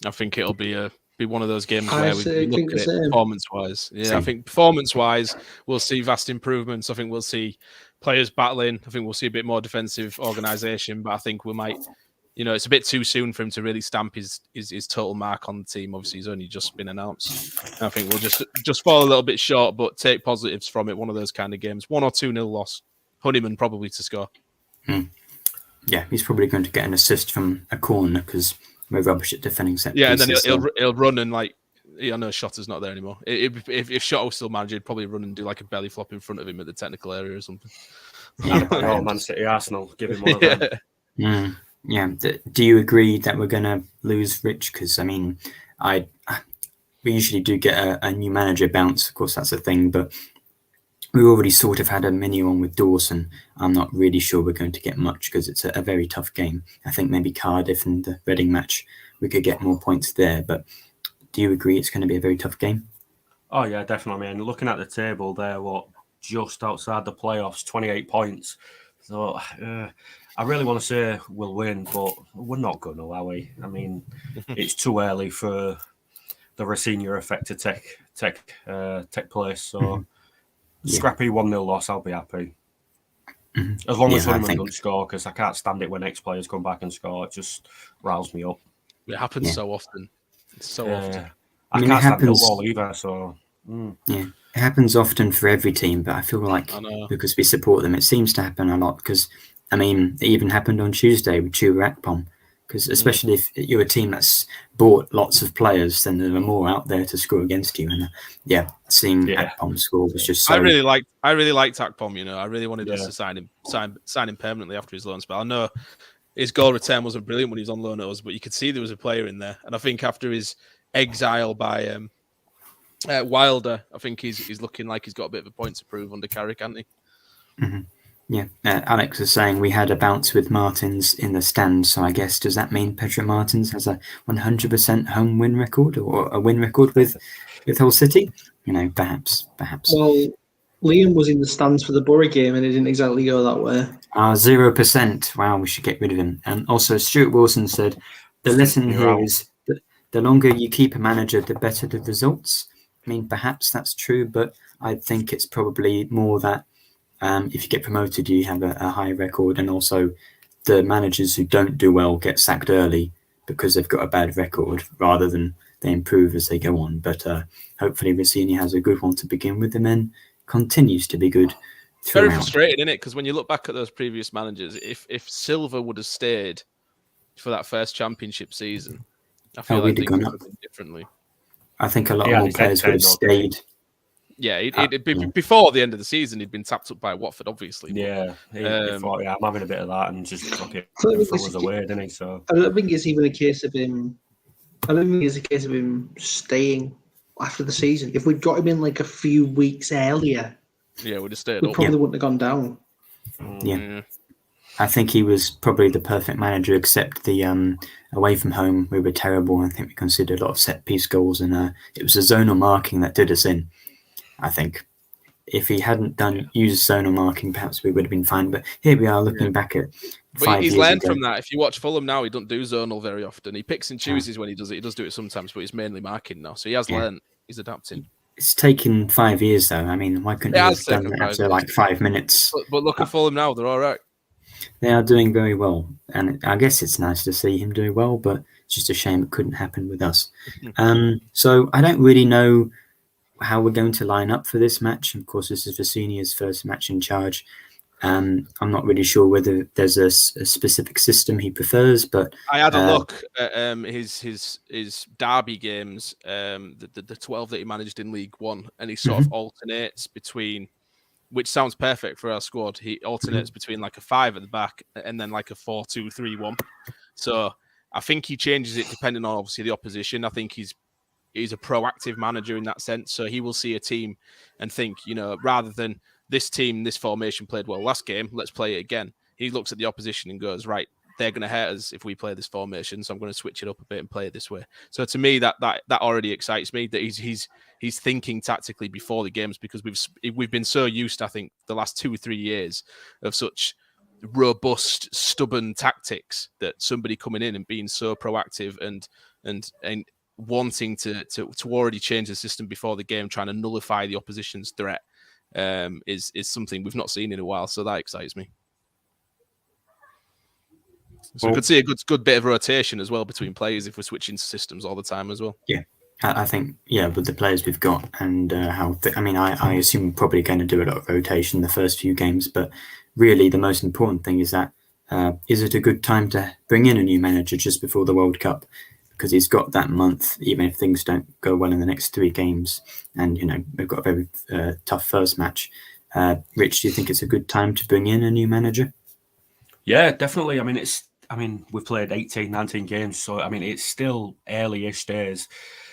I think it'll be one of those games where we look at it performance-wise. Yeah, Same. I think performance-wise, we'll see vast improvements. I think we'll see players battling. I think we'll see a bit more defensive organisation, but I think we might, it's a bit too soon for him to really stamp his total mark on the team. Obviously, he's only just been announced. I think we'll just fall a little bit short, but take positives from it. One of those kind of games. 1 or 2-0 loss. Honeyman probably to score. Yeah, he's probably going to get an assist from a corner because we're rubbish at defending set pieces. And then he'll run and I know Shotter's not there anymore. If Shotter was still manager, he'd probably run and do like a belly flop in front of him at the technical area or something. Yeah, Man City, Arsenal, give him one of them. Yeah. Do you agree that we're going to lose Rich? Because I mean, we usually do get a new manager bounce. Of course, that's a thing, but we already sort of had a mini one with Dawson. I'm not really sure we're going to get much because it's a very tough game. I think maybe Cardiff and the Reading match, we could get more points there. But do you agree it's going to be a very tough game? Oh, yeah, definitely. I mean, looking at the table there, just outside the playoffs, 28 points. So I really want to say we'll win, but we're not going to, are we? I mean, it's too early for the Rosenior effect to take place. So scrappy 1-0 loss, I'll be happy. As long as Honeyman doesn't score, because I can't stand it when ex-players come back and score. It just riles me up. It happens so often. It's so often. I can't stand Millwall either, so... Yeah, it happens often for every team, but I feel like because we support them, it seems to happen a lot. Because, I mean, it even happened on Tuesday with Chua Akpom. Because especially if you're a team that's bought lots of players, then there are more out there to score against you. And seeing Akpom score was just so... I really liked Akpom, I really wanted us to sign him permanently after his loan spell. I know his goal return wasn't brilliant when he was on loan at us, but you could see there was a player in there. And I think after his exile by Wilder, I think he's looking like he's got a bit of a point to prove under Carrick, hasn't he? Mm-hmm. Yeah, Alex is saying we had a bounce with Martins in the stand, so I guess does that mean Pedro Martins has a 100% home win record or a win record with Hull City? Perhaps. Well, Liam was in the stands for the Boro game and it didn't exactly go that way. 0%. Wow, we should get rid of him. And also, Stuart Wilson said the lesson here is that the longer you keep a manager, the better the results. I mean, perhaps that's true, but I think it's probably more that if you get promoted, you have a high record, and also the managers who don't do well get sacked early because they've got a bad record, rather than they improve as they go on. But hopefully Rosenior has a good one to begin with, and then continues to be good throughout. Very frustrating, isn't it? Because when you look back at those previous managers, if Silva would have stayed for that first championship season, I feel like things would have been differently. I think a lot more players would have stayed. Yeah, before the end of the season, he'd been tapped up by Watford, obviously. Yeah, he thought, I'm having a bit of that, and just took it away, didn't he? So I don't think it's even a case of him. I don't think it's a case of him staying after the season. If we'd got him in like a few weeks earlier, we'd have stayed we up. probably wouldn't have gone down. Yeah. I think he was probably the perfect manager, except the away from home, we were terrible. I think we conceded a lot of set-piece goals, and it was the zonal marking that did us in. I think if he hadn't used zonal marking, perhaps we would have been fine. But here we are looking back at 5 years he's learned ago. from that. If you watch Fulham now, he doesn't do zonal very often. He picks and chooses when he does it. He does do it sometimes, but he's mainly marking now. So he has learned. He's adapting. It's taken 5 years, though. I mean, why couldn't he have done that after like 5 minutes? But look at Fulham now. They're all right. They are doing very well. And I guess it's nice to see him doing well, but it's just a shame it couldn't happen with us. So I don't really know how we're going to line up for this match. Of course, this is Rosenior's first match in charge. I'm not really sure whether there's a specific system he prefers, but I had a look at his derby games, the 12 that he managed in League One, and he sort of alternates between, which sounds perfect for our squad. He alternates between like a 5 at the back and then like a 4-2-3-1. So I think he changes it depending on obviously the opposition. I think he's a proactive manager in that sense. So he will see a team and think, rather than this team, this formation played well last game, let's play it again. He looks at the opposition and goes, right, they're going to hurt us if we play this formation, so I'm going to switch it up a bit and play it this way. So to me, that already excites me, that he's thinking tactically before the games, because we've been so used, I think, the last 2 or 3 years of such robust, stubborn tactics, that somebody coming in and being so proactive and wanting to already change the system before the game, trying to nullify the opposition's threat, is something we've not seen in a while. So that excites me. So we could see a good bit of rotation as well between players if we're switching systems all the time as well. Yeah, I think, with the players we've got and I assume we're probably going to do a lot of rotation the first few games, but really the most important thing is that is it a good time to bring in a new manager just before the World Cup? Because he's got that month, even if things don't go well in the next 3 games. And, we've got a very tough first match. Rich, do you think it's a good time to bring in a new manager? Yeah, definitely. We've played 18, 19 games, so, it's still early-ish days.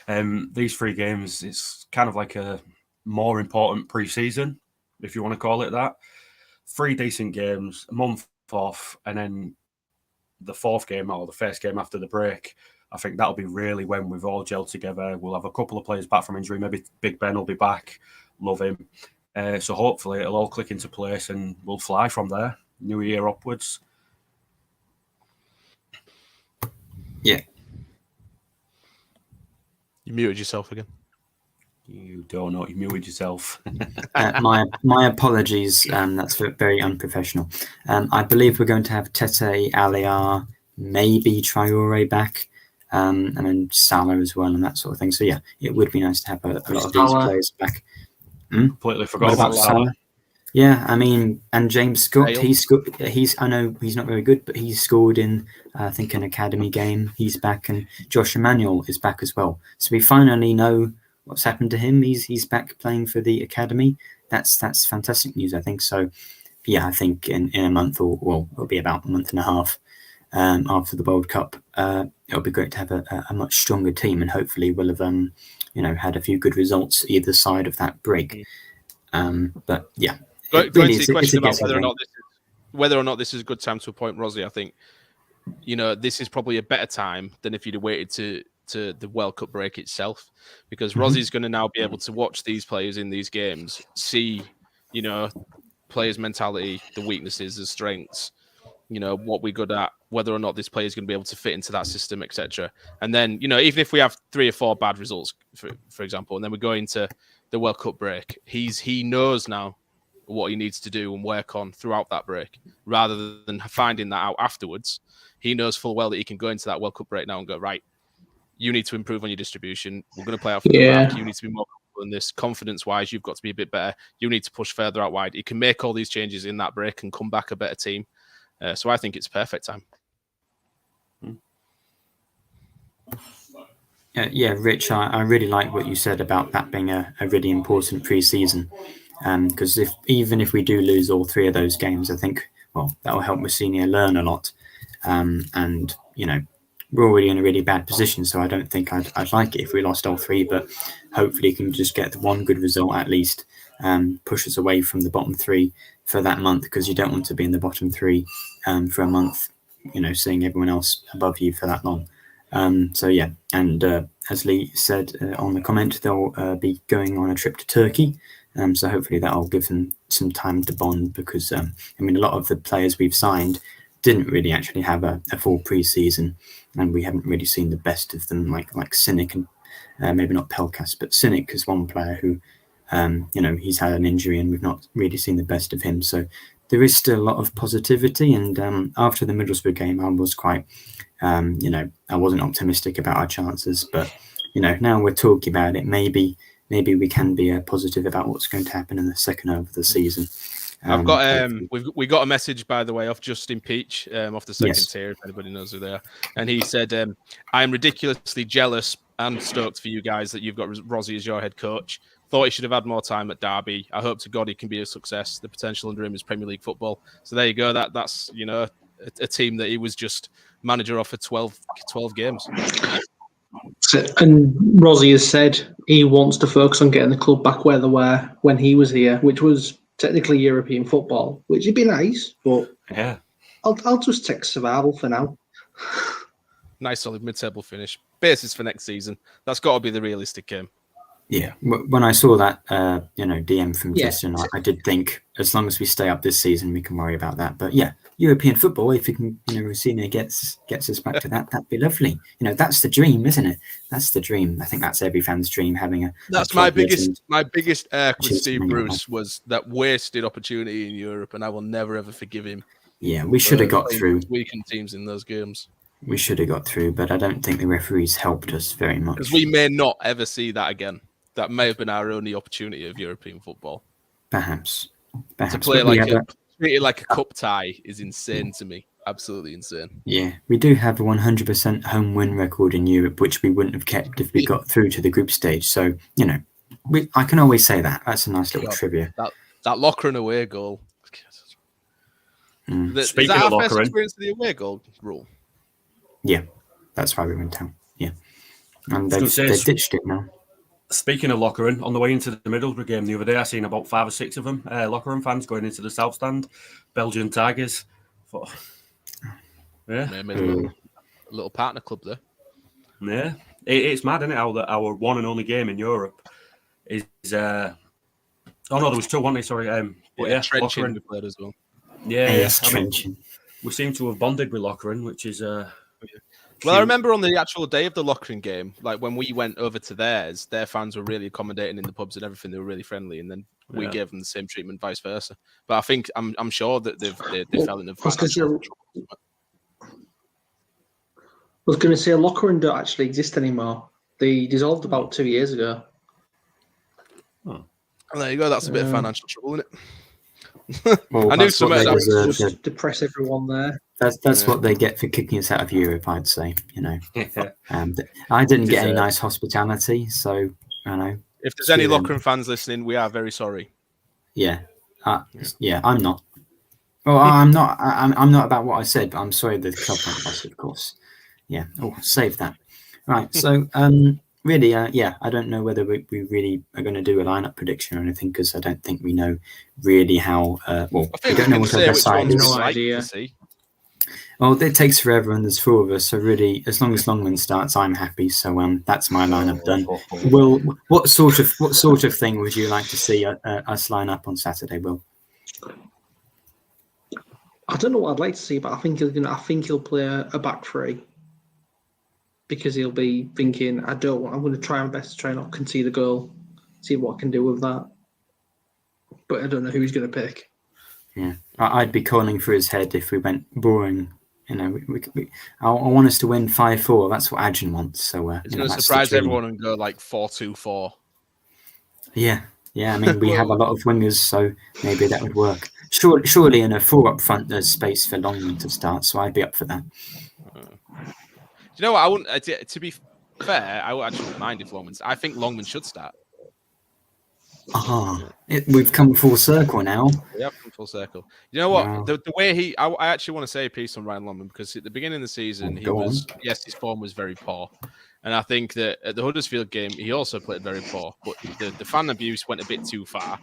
These 3 games, it's kind of like a more important pre-season, if you want to call it that. 3 decent games, a month off, and then the 4th game, or the first game after the break, I think that'll be really when we've all gelled together. We'll have a couple of players back from injury. Maybe Big Ben will be back. Love him. So hopefully it'll all click into place and we'll fly from there. New year upwards. Yeah. You muted yourself again. You don't know. You muted yourself. My apologies. That's very unprofessional. I believe we're going to have Tete, Aliar, maybe Traore back. And then Salah as well and that sort of thing. So, yeah, it would be nice to have a lot of these players back. Completely forgot about Salah. Yeah, and James Scott, I know he's not very good, but he's scored in, I think, an academy game. He's back, and Josh Emmanuel is back as well. So we finally know what's happened to him. He's back playing for the academy. That's fantastic news, I think. So, yeah, I think in a month, it'll be about a month and a half after the World Cup, it'll be great to have a much stronger team, and hopefully we'll have had a few good results either side of that break. But yeah, going to the question about whether or not this is a good time to appoint Rossi, I think this is probably a better time than if you'd have waited to the World Cup break itself, because Rossi's going to now be able to watch these players in these games, see players' mentality, the weaknesses, the strengths, what we're good at, whether or not this player is going to be able to fit into that system, etc. And then, even if we have 3 or 4 bad results, for example, and then we go into the World Cup break, he knows now what he needs to do and work on throughout that break, rather than finding that out afterwards. He knows full well that he can go into that World Cup break now and go, right, you need to improve on your distribution. We're going to play out from the back. You need to be more comfortable in this. Confidence-wise, you've got to be a bit better. You need to push further out wide. He can make all these changes in that break and come back a better team. So I think it's perfect time. Yeah, Rich, I really like what you said about that being a really important pre-season. Because even if we do lose all 3 of those games, I think, well, that will help Rosenior learn a lot. And, you know, we're already in a really bad position, so I don't think I'd like it if we lost all 3, but hopefully you can just get one good result at least, push us away from the bottom 3 for that month, because you don't want to be in the bottom 3 for a month, you know, seeing everyone else above you for that long. So yeah, and as Lee said on the comment, they'll be going on a trip to Turkey. So hopefully that'll give them some time to bond, because I mean, a lot of the players we've signed didn't really actually have a full pre-season, and we haven't really seen the best of them, like Cynic and maybe not Pelkas, but Cynic is one player who, you know, he's had an injury and we've not really seen the best of him. So there is still a lot of positivity, and after the Middlesbrough game, I was quite, you know, I wasn't optimistic about our chances, but you know, now we're talking about it, maybe we can be positive about what's going to happen in the second half of the season. I've got we got a message, by the way, off Justin Peach, off the second tier, if anybody knows who they are, and he said, "I am ridiculously jealous and stoked for you guys that you've got Rossi as your head coach. Thought he should have had more time at Derby. I hope to God he can be a success. The potential under him is Premier League football." So there you go. That's you know, a team that he was just manager of for 12 games. And Rossi has said he wants to focus on getting the club back where they were when he was here, which was technically European football, which would be nice, but yeah, I'll just take survival for now. Nice solid mid-table finish. Basis for next season. That's got to be the realistic game. Yeah, when I saw that, you know, DM from Justin, I did think, as long as we stay up this season, we can worry about that. But yeah, European football, if we can, you know, Rosenior gets us back to that, that'd be lovely. You know, that's the dream, isn't it? That's the dream. I think that's every fan's dream, having a. That's my biggest irk with Steve Bruce was that wasted opportunity in Europe, and I will never ever forgive him. Yeah, we should have got through. Weakened teams in those games. We should have got through, but I don't think the referees helped us very much. Because we may not ever see that again. That may have been our only opportunity of European football. Perhaps. To play treat it like a cup tie is insane to me. Absolutely insane. Yeah, we do have a 100% home win record in Europe, which we wouldn't have kept if we got through to the group stage. So, you know, I can always say that. That's a nice little trivia. That Loughran away goal. Speaking of Loughran, experience of the away goal rule. Yeah, that's why we went down. Yeah, and they've ditched it now. Speaking of Loughran, on the way into the Middlesbrough game the other day, I seen about 5 or 6 of them, Loughran fans going into the South Stand, Belgian Tigers. Yeah, made a little partner club there. Yeah, it's mad, isn't it? How our one and only game in Europe is. Oh no, there was 2, weren't there? Sorry, but yeah, Trenching we played as well. Yeah, Trenching. We seem to have bonded with Loughran, which is. Well, I remember on the actual day of the Loughran game, like when we went over to theirs, their fans were really accommodating in the pubs and everything. They were really friendly, and then we gave them the same treatment, vice versa. But I think I'm sure that they fell in the. I was going to say Loughran don't actually exist anymore. They dissolved about 2 years ago. Oh. There you go. That's a bit of financial trouble, isn't it? Well, I knew something that just depress everyone there. That's what they get for kicking us out of Europe, I'd say. You know, I didn't get any nice hospitality, so I know. If there's any Loughran fans listening, we are very sorry. Yeah, I'm not. Well, I'm not. I'm not about what I said, but I'm sorry the club went bust, of course. Yeah. Oh, save that. Right. So, really, I don't know whether we really are going to do a lineup prediction or anything, because I don't think we know really how. Well, we don't know what our best side is. No idea. Well, it takes forever, and there's 4 of us. So really, as long as Longman starts, I'm happy. So that's my lineup done. Will, what sort of thing would you like to see us line up on Saturday, Will? I don't know what I'd like to see, but I think he'll play a back 3, because he'll be thinking, I'm going to try my best to try and not concede a goal, see what I can do with that. but I don't know who he's going to pick. Yeah, I'd be calling for his head if we went boring. You know, I want us to win 5-4. That's what Adjan wants. So it's going to surprise everyone and go like 4-2-4. Yeah. I mean, we have a lot of wingers, so maybe that would work. Surely in a 4 up front, there's space for Longman to start, so I'd be up for that. Do you know what? I wouldn't. To be fair, I actually wouldn't mind if Longman. I think Longman should start. We've come full circle now. We have come full circle. You know what? Wow. The way I actually want to say a piece on Ryan Longman, because at the beginning of the season, his form was very poor. And I think that at the Huddersfield game, he also played very poor. But the fan abuse went a bit too far.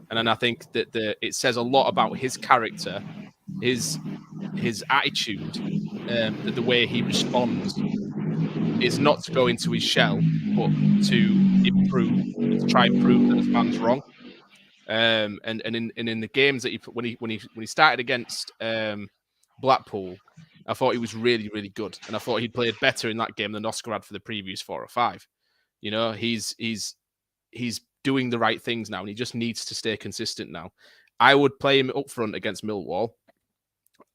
And then I think that it says a lot about his character, his attitude, the way he responds is not to go into his shell, but to improve, to try and prove that the fans wrong. And in the games that when he started against Blackpool, I thought he was really, really good, and I thought he played better in that game than Oscar had for the previous 4 or 5. You know, he's doing the right things now, and he just needs to stay consistent now. I would play him up front against Millwall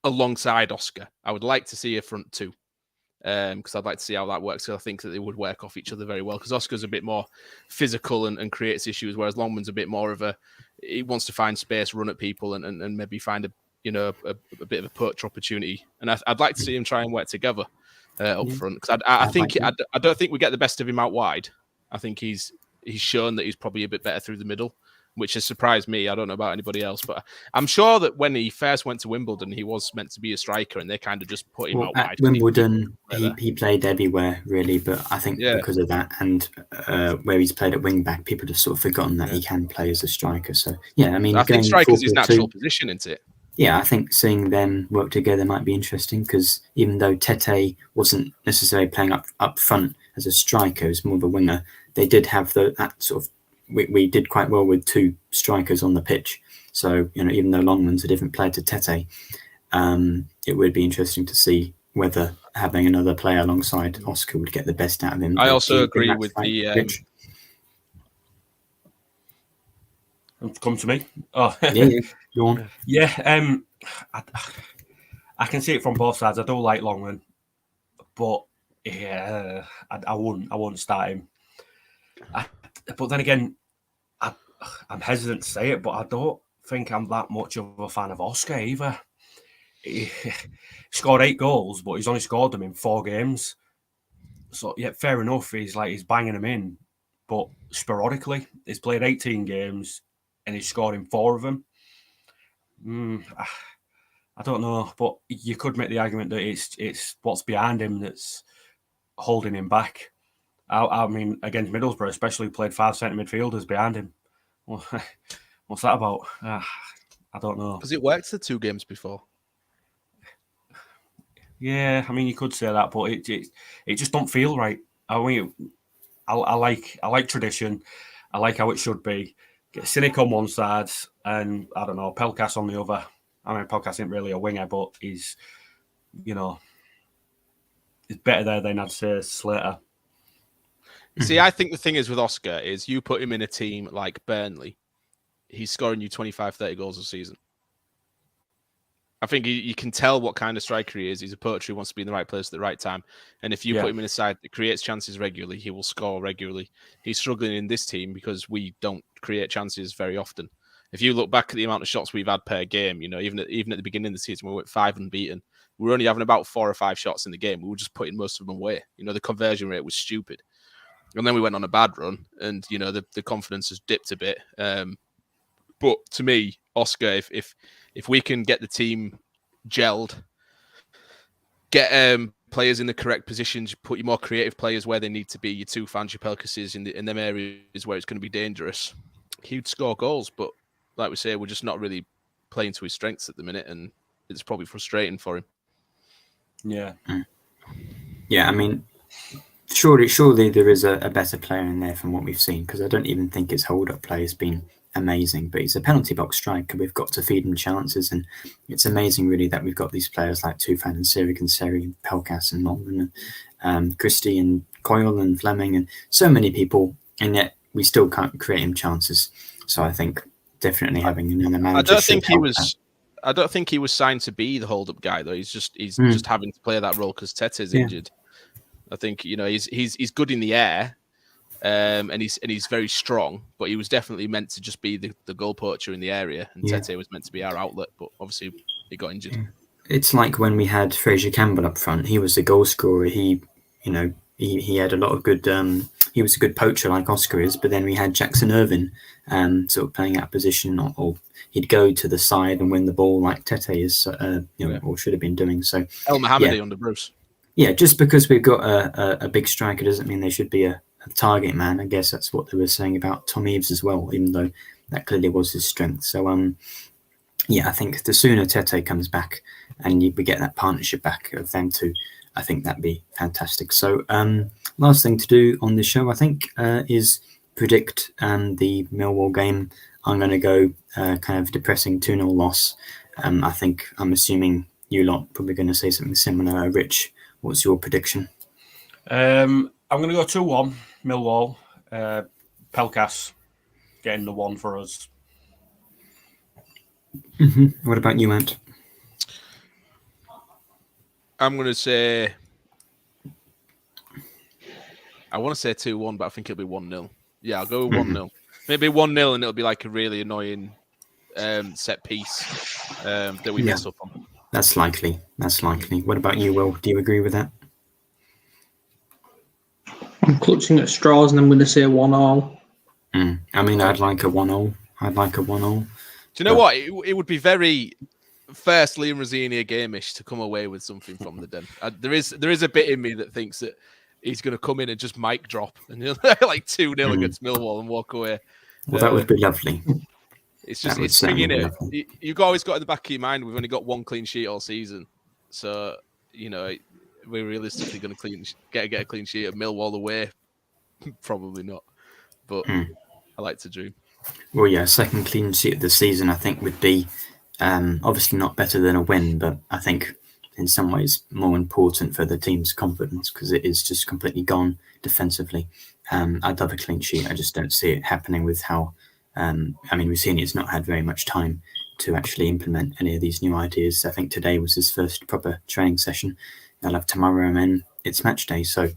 alongside Oscar. I would like to see a front 2. Because I'd like to see how that works. So I think that they would work off each other very well. Because Oscar's a bit more physical and creates issues, whereas Longman's a bit more of he wants to find space, run at people, and maybe find a bit of a poach opportunity. And I'd like to see him try and work together up front. Because I don't think we get the best of him out wide. I think he's shown that he's probably a bit better through the middle, which has surprised me. I don't know about anybody else, but I'm sure that when he first went to Wimbledon, he was meant to be a striker, and they kind of just put him out wide. At Wimbledon, he played everywhere, really, but I think because of that and where he's played at wing-back, people have sort of forgotten that he can play as a striker. So, yeah, I mean... I think striker's his natural position, isn't it? Yeah, I think seeing them work together might be interesting, because even though Tete wasn't necessarily playing up front as a striker, he was more of a winger, they did have that sort of... We did quite well with 2 strikers on the pitch. So, even though Longman's a different player to Tete, it would be interesting to see whether having another player alongside Oscar would get the best out of him. I also agree with Come to me. Oh, yeah, go on. Yeah, I can see it from both sides. I do like Longman, but yeah, I wouldn't start him. But then again, I'm hesitant to say it, but I don't think I'm that much of a fan of Oscar either. He scored 8 goals, but he's only scored them in 4 games. So, yeah, fair enough. He's banging them in, but sporadically. He's played 18 games, and he's scored in 4 of them. I don't know, but you could make the argument that it's what's behind him that's holding him back. I mean, against Middlesbrough, especially, played 5 centre midfielders behind him. Well, what's that about? I don't know. Because it worked the 2 games before. Yeah, I mean, you could say that, but it just don't feel right. I mean, I like tradition. I like how it should be. Get Cynic on one side, and I don't know, Pelkas on the other. I mean, Pelkas isn't really a winger, but he's better there than I'd say Slater. See, I think the thing is with Oscar is you put him in a team like Burnley, he's scoring you 25, 30 goals a season. I think you can tell what kind of striker he is. He's a poacher who wants to be in the right place at the right time. And if you put him in a side that creates chances regularly, he will score regularly. He's struggling in this team because we don't create chances very often. If you look back at the amount of shots we've had per game, even at the beginning of the season, we went 5 unbeaten. We were only having about 4 or 5 shots in the game. We were just putting most of them away. The conversion rate was stupid. And then we went on a bad run, and the confidence has dipped a bit. But to me, Oscar, if we can get the team gelled, get players in the correct positions, put your more creative players where they need to be, your 2 fans, your Pelkases in them areas where it's going to be dangerous, he'd score goals. But like we say, we're just not really playing to his strengths at the minute, and it's probably frustrating for him. Yeah. Yeah, I mean, surely there is a better player in there from what we've seen, because I don't even think his hold-up play has been amazing, but he's a penalty box striker. We've got to feed him chances, and it's amazing really that we've got these players like Tufan and Sirik and Seri, Pelkas and Malman, and Christie and Coyle and Fleming and so many people, and yet we still can't create him chances. So I think definitely having another manager. I don't think he was signed to be the hold-up guy though. He's just having to play that role because Tete's injured. I think he's good in the air, and he's very strong. But he was definitely meant to just be the goal poacher in the area, and Tete was meant to be our outlet. But obviously he got injured. It's like when we had Fraser Campbell up front. He was the goal scorer. He had a lot of good. He was a good poacher like Oscar is. But then we had Jackson Irvine, sort of playing out position, or he'd go to the side and win the ball like Tete is, or should have been doing. So El Mohammadi under Bruce. Yeah, just because we've got a big striker doesn't mean they should be a target man. I guess that's what they were saying about Tom Eaves as well, even though that clearly was his strength. So I think the sooner Tete comes back and we get that partnership back of them two, I think that'd be fantastic. So last thing to do on this show, I think, is predict the Millwall game. I'm going to go kind of depressing 2-0 loss. I'm assuming you lot probably going to say something similar. Rich, what's your prediction? I'm going to go 2-1 Millwall. Pelkas getting the one for us. Mm-hmm. What about you, Ant? I'm going to say... I want to say 2-1, but I think it'll be 1-0. Yeah, I'll go with 1-0. Maybe 1-0 and it'll be like a really annoying set piece that we mess up on. That's likely. What about you, Will? Do you agree with that? I'm clutching at straws and I'm going to say 1-1. I mean, I'd like a 1-0. Do you know what? It would be very first Liam Rosenior game-ish to come away with something from the Den. There is a bit in me that thinks that he's going to come in and just mic drop and like 2-0 against Millwall and walk away. Well, that would be lovely. It's just it's thinking it. You've always got in the back of your mind we've only got one clean sheet all season, so we're realistically going to get a clean sheet of Millwall away. Probably not, but I like to dream. Well, yeah, second clean sheet of the season I think would be obviously not better than a win, but I think in some ways more important for the team's confidence because it is just completely gone defensively. I'd love a clean sheet. I just don't see it happening with how. We've seen he's not had very much time to actually implement any of these new ideas. I think today was his first proper training session. They'll have tomorrow and then it's match day. So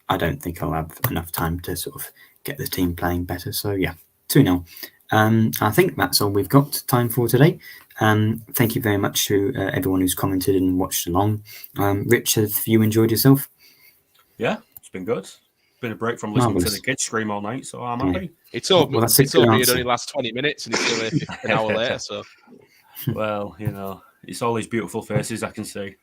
I don't think I'll have enough time to sort of get the team playing better. So yeah, 2-0. I think that's all we've got time for today. Thank you very much to everyone who's commented and watched along. Rich, have you enjoyed yourself? Yeah, it's been good. Been a break from listening to the kids scream all night, so I'm happy. It's all it only lasts 20 minutes and it's still here an hour later. So, well, it's all these beautiful faces I can see.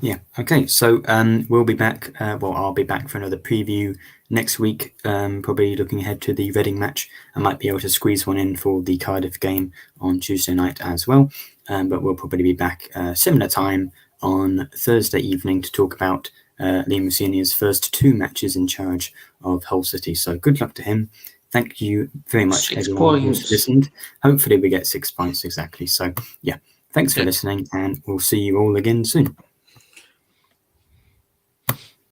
Yeah. Okay. So we'll be back. I'll be back for another preview next week. Probably looking ahead to the Reading match. I might be able to squeeze one in for the Cardiff game on Tuesday night as well. But we'll probably be back similar time on Thursday evening to talk about Liam Rosenior's first 2 matches in charge of Hull City. So good luck to him. Thank you very much, everyone who's listened. Hopefully we get 6 points exactly. So yeah, thanks for listening and we'll see you all again soon.